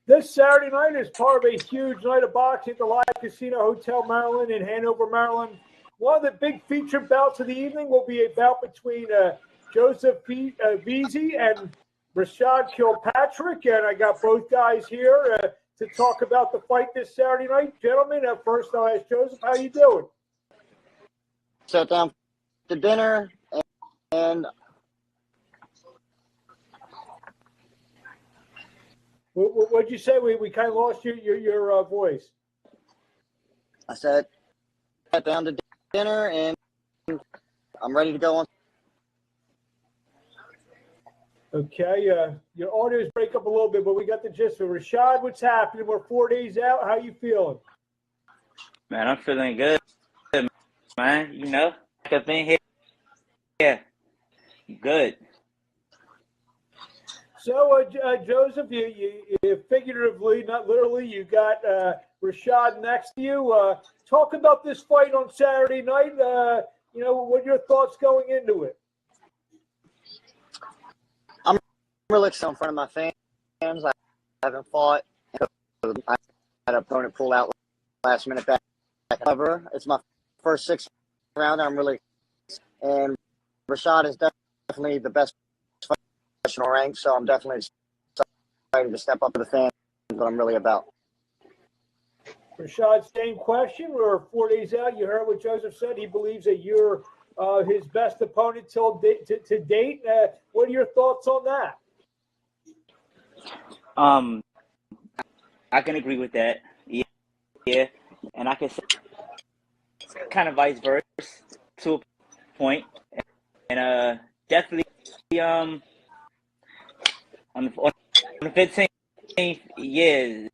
This Saturday night is part of a huge night of boxing at the Live Casino Hotel Maryland in Hanover, Maryland. One of the big featured bouts of the evening will be a bout between Joseph Veazey and Rashad Kilpatrick, and I got both guys here to talk about the fight this Saturday night. Gentlemen, first I'll ask Joseph, how you doing? Sat down to dinner and what'd you say? We kind of lost your voice. I sat down to dinner and I'm ready to go on. Okay, your audios break up a little bit, but we got the gist of Rashad. What's happening? We're 4 days out. How you feeling? Man, I'm feeling good, man. You know, I've been here. Yeah, good. So, Joseph, you figuratively, not literally, you got Rashad next to you. Talk about this fight on Saturday night. You know, what are your thoughts going into it? I'm really excited in front of my fans. I haven't fought. I had an opponent pull out last minute back cover. It's my first 6th round. I'm really, and Rashad is definitely the best professional rank, so I'm definitely excited to step up to the fans that I'm really about. Rashad, same question. We're 4 days out. You heard what Joseph said. He believes that you're his best opponent to date. What are your thoughts on that? I can agree with that. Yeah, and I can say kind of vice versa to a point, and definitely on the 15th, yeah,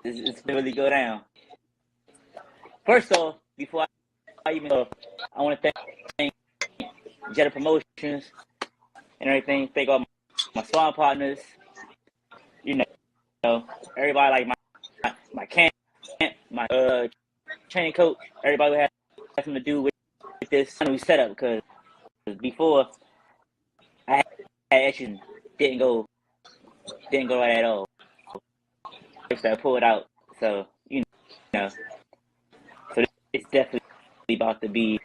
it's really go down. First off, before I even go, I want to thank Jetta Promotions and everything. Thank all my sparring partners. You know, everybody like my camp, my training coach, everybody who had something to do with this new setup. Because before I had actually didn't go right at all. First I pulled out, so you know. So it's definitely about to be.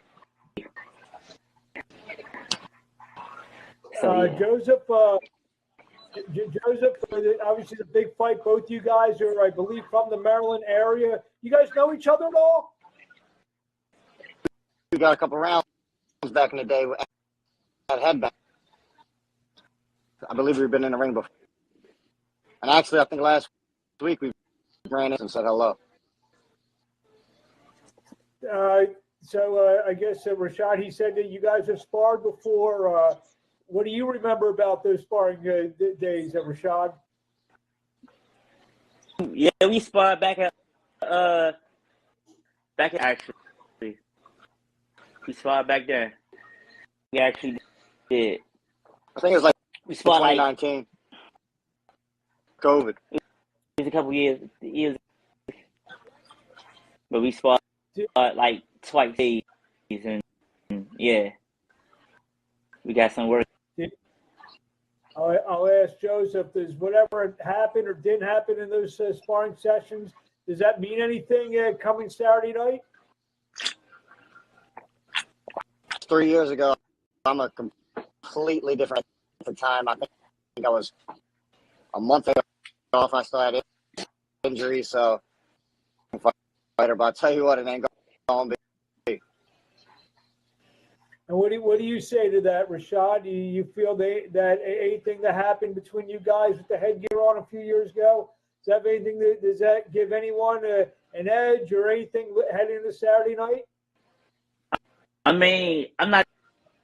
So, yeah. Joseph, obviously the big fight. Both you guys are, I believe, from the Maryland area. You guys know each other at all? We got a couple rounds back in the day at Headback. I believe we've been in the ring before. And actually, I think last week we ran in and said hello. So I guess, Rashad, he said that you guys have sparred before. What do you remember about those sparring days, Rashad? Yeah, we sparred back at actually. We sparred back there. We actually did. I think it was like we sparred 2019. Like, COVID. It was a couple years, but we sparred like twice days, and yeah, we got some work. I'll ask Joseph, does whatever happened or didn't happen in those sparring sessions, does that mean anything coming Saturday night? 3 years ago, I'm a completely different time. I think I was a month off. I still had injuries, so I'm a fighter. But I'll tell you what, it ain't going to be. And what do you say to that, Rashad? Do you feel that anything that happened between you guys with the headgear on a few years ago, does that give anyone an edge or anything heading into Saturday night? I mean, I'm not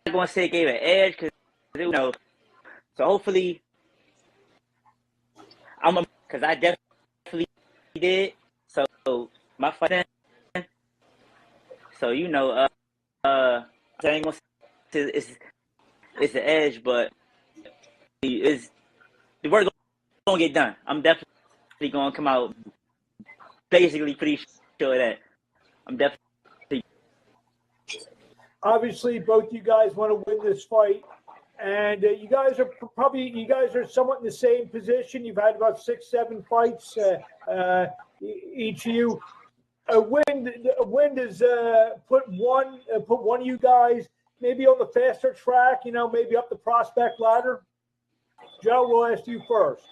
going to say it gave an edge because, you know, so hopefully, because I definitely did. So my fight, so you know, I ain't gonna say it's the edge, but it's the work gonna get done. I'm definitely gonna come out basically pretty sure that I'm definitely. Obviously, both you guys want to win this fight. And you guys are somewhat in the same position. You've had about 6-7 fights, each of you. A win does put one of you guys maybe on the faster track, maybe up the prospect ladder. Joe, we'll ask you first.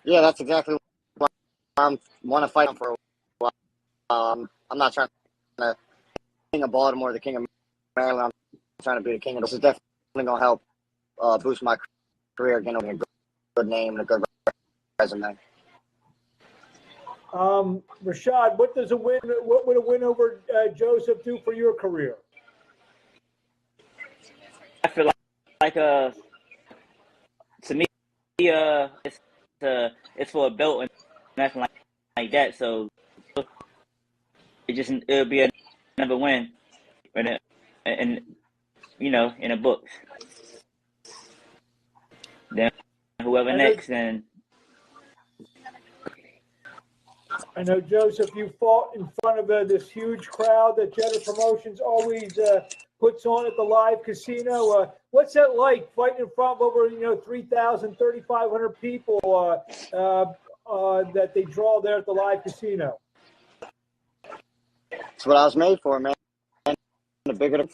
Yeah, that's exactly what I want to fight on for a while. I'm not trying to king of Baltimore, the king of Maryland. I'm trying to be the king of this. Is definitely going to help boost my career, getting a good name and a good resume. Rashad, what would a win over Joseph do for your career? I feel like to me, it's for a belt and nothing like that. So it'll be another win, and in the books. Then whoever next, and I know, Joseph, you fought in front of this huge crowd that Jeddah Promotions always puts on at the live casino. What's that like, fighting in front of over 3,000, 3,500 people that they draw there at the live casino? It's what I was made for, man. The bigger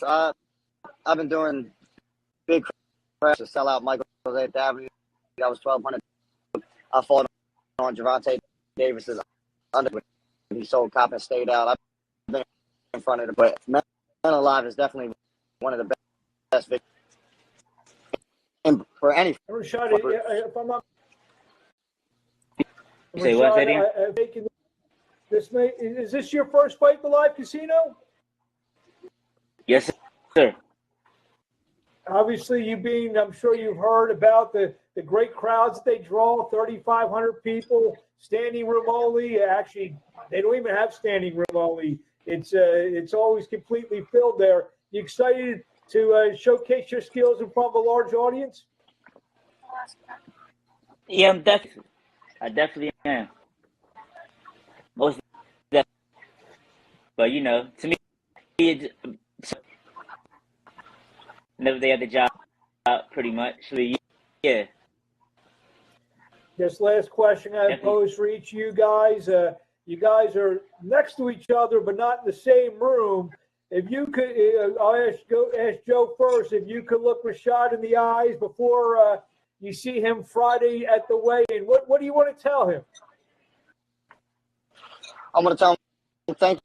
I've been doing big crowds to sell out Michael's 8th Avenue. That was 1,200. I fought on Gervonta Davis's under. He sold cop and stayed out. I've been in front of it, but Man Alive is definitely one of the best videos. And for any. Rashad, if I'm not. Say what, Eddie? Is this your first fight at the live casino? Yes, sir. Obviously, I'm sure you've heard about the great crowds that they draw, 3,500 people, standing room only. Actually, they don't even have standing room only. It's always completely filled there. You excited to showcase your skills in front of a large audience? Yeah, I definitely am. Most definitely. But to me, another day at the job, pretty much. Yeah. This last question I pose for each of you guys. You guys are next to each other, but not in the same room. If you could, I'll ask Joe first. If you could look Rashad in the eyes before you see him Friday at the weigh-in, what do you want to tell him? I'm going to tell him thank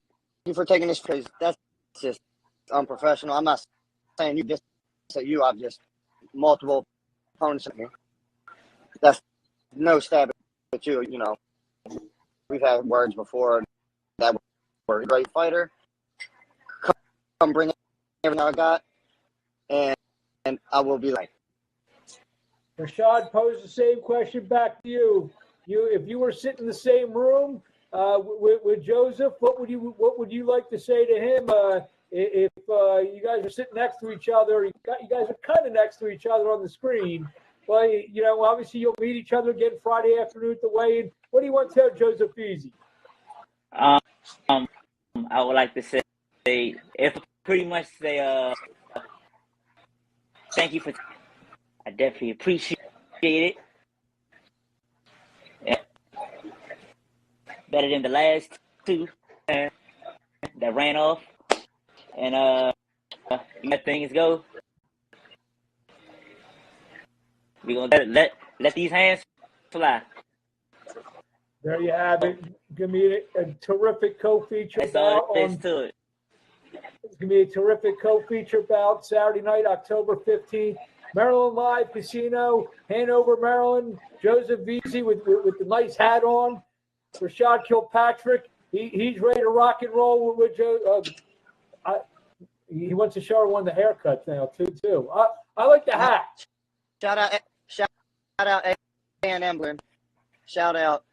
you for taking this, because that's just unprofessional. I'm not saying you just say you. I've just multiple opponents in here. That's no stab at you. We've had words before that we're a great fighter. Come bring everything I got, and I will be like. Rashad, pose the same question back to you. If you were sitting in the same room with Joseph, what would you like to say to him? If you guys are sitting next to each other, you guys are kind of next to each other on the screen. Well, obviously you'll meet each other again Friday afternoon at the weigh-in. What do you want to tell Joseph Veazey? I would like to say, thank you for. I definitely appreciate it. Yeah. Better than the last two that ran off, and let things go. We're gonna let these hands fly. There you have it. Give me a terrific co-feature. That's all there is to it. It's going to be a terrific co-feature bout Saturday night, October 15th. Maryland Live Casino, Hanover, Maryland. Joseph Veazey with the nice hat on. Rashad Kilpatrick, he's ready to rock and roll with Joe. He wants to show everyone the haircuts now too. I like the hat. Shout out A&M Blend. Shout out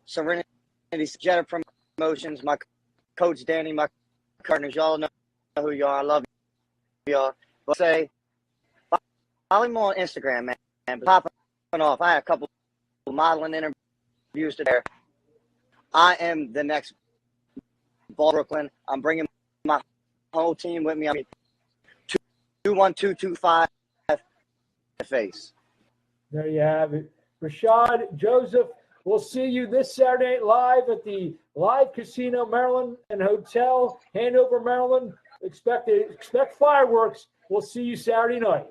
Serenity Jeddah Promotions, my coach Danny, my partners. Y'all know who you are. I love y'all. But follow me on Instagram, man. Popping off. I had a couple of modeling interviews today. I am the next Brooklyn. I'm bringing my whole team with me. I mean, 21225 face. There you have it. Rashad, Joseph, we'll see you this Saturday night live at the Live Casino Maryland and Hotel, Hanover, Maryland. Expect fireworks. We'll see you Saturday night.